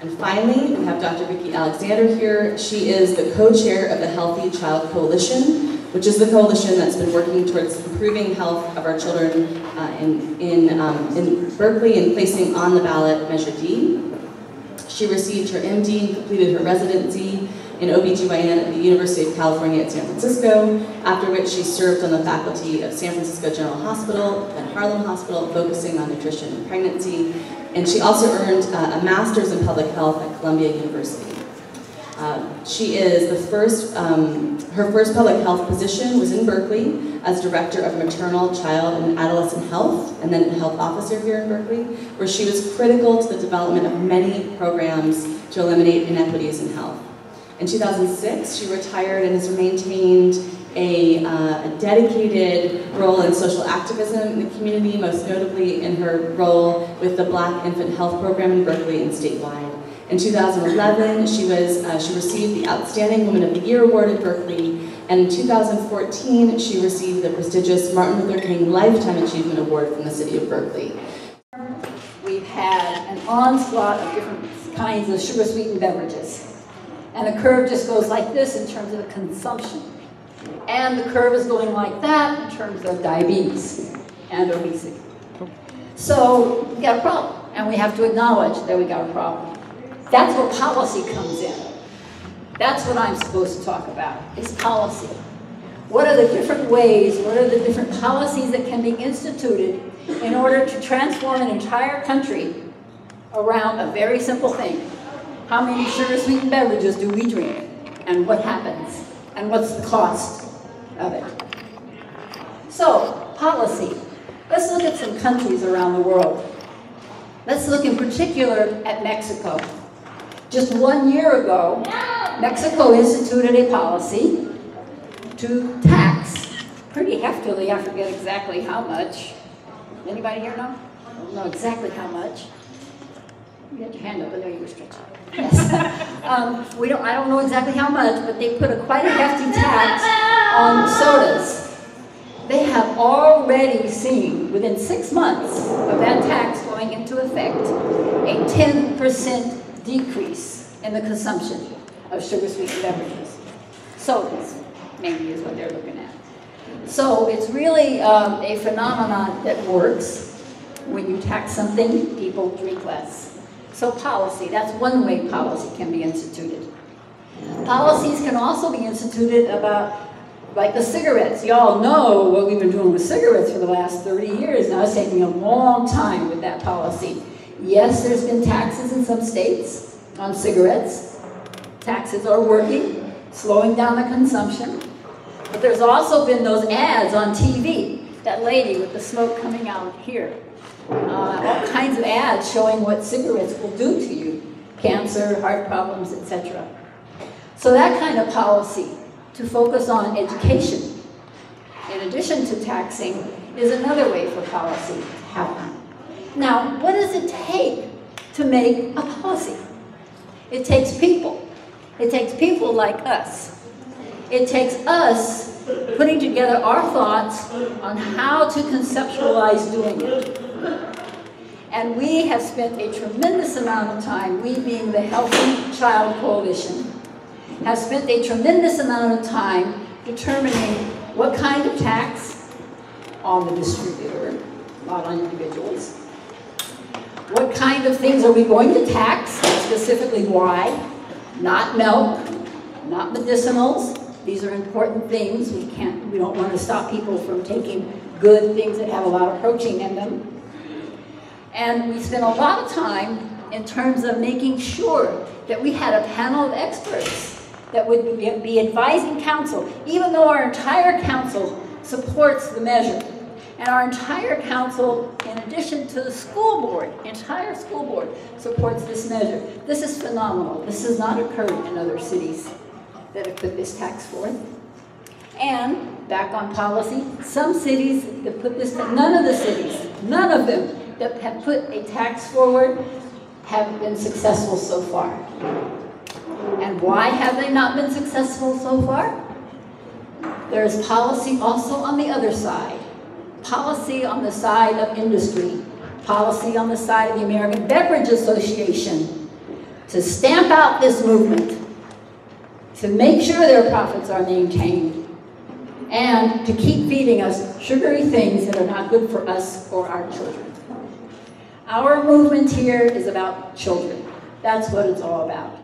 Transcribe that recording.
And finally, we have Dr. Vicki Alexander here. She is the co-chair of the Healthy Child Coalition, which is the coalition that's been working towards improving health of our children in Berkeley and placing on the ballot Measure D. She received her MD and completed her residency in OBGYN at the University of California at San Francisco, after which she served on the faculty of San Francisco General Hospital and Harlem Hospital, focusing on nutrition and pregnancy. And she also earned a master's in public health at Columbia University. She is the first, her first public health position was in Berkeley as Director of Maternal, Child, and Adolescent Health, and then Health Officer here in Berkeley, where she was critical to the development of many programs to eliminate inequities in health. In 2006, she retired and has maintained a dedicated role in social activism in the community, most notably in her role with the Black Infant Health Program in Berkeley and statewide. In 2011, she received the Outstanding Woman of the Year Award at Berkeley, and in 2014, she received the prestigious Martin Luther King Lifetime Achievement Award from the city of Berkeley. We've had an onslaught of different kinds of sugar-sweetened beverages. And the curve just goes like this in terms of the consumption. And the curve is going like that in terms of diabetes and obesity. So we got a problem, and we have to acknowledge that we got a problem. That's where policy comes in. That's what I'm supposed to talk about, is policy. What are the different ways, what are the different policies that can be instituted in order to transform an entire country around a very simple thing? How many sugar-sweetened beverages do we drink? And what happens? And what's the cost of it? So, policy. Let's look at some countries around the world. Let's look in particular at Mexico. Just 1 year ago, Mexico instituted a policy to tax pretty heftily, I forget exactly how much. Anybody here know? I don't know exactly how much. You had your hand up, I know you were stretching. Yes. I don't know exactly how much, but they put quite a hefty tax on sodas. They have already seen, within 6 months of that tax going into effect, a 10% decrease in the consumption of sugar-sweetened beverages. Sodas, maybe, is what they're looking at. So it's really a phenomenon that works. When you tax something, people drink less. So policy, that's one way policy can be instituted. Policies can also be instituted about, like the cigarettes. Y'all know what we've been doing with cigarettes for the last 30 years. Now it's taking a long time with that policy. Yes, there's been taxes in some states on cigarettes. Taxes are working, slowing down the consumption. But there's also been those ads on TV. That lady with the smoke coming out here. All kinds of ads showing what cigarettes will do to you. Cancer, heart problems, etc. So that kind of policy, to focus on education, in addition to taxing, is another way for policy to happen. Now, what does it take to make a policy? It takes people. It takes people like us. It takes us putting together our thoughts on how to conceptualize doing it. And we have spent a tremendous amount of time, we being the Healthy Child Coalition, have spent a tremendous amount of time determining what kind of tax on the distributor, not on individuals. What kind of things are we going to tax, specifically why? Not milk, not medicinals. These are important things. We don't want to stop people from taking good things that have a lot of protein in them. And we spent a lot of time in terms of making sure that we had a panel of experts that would be advising council, even though our entire council supports the measure. And our entire council, in addition to the school board, entire school board, supports this measure. This is phenomenal. This has not occurred in other cities that have put this tax forth. And, back on policy, some cities that put this, none of the cities, none of them that have put a tax forward have been successful so far. And why have they not been successful so far? There is policy also on the other side. Policy on the side of industry. Policy on the side of the American Beverage Association. to stamp out this movement, to make sure their profits are maintained, and to keep feeding us sugary things that are not good for us or our children. Our movement here is about children. That's what it's all about.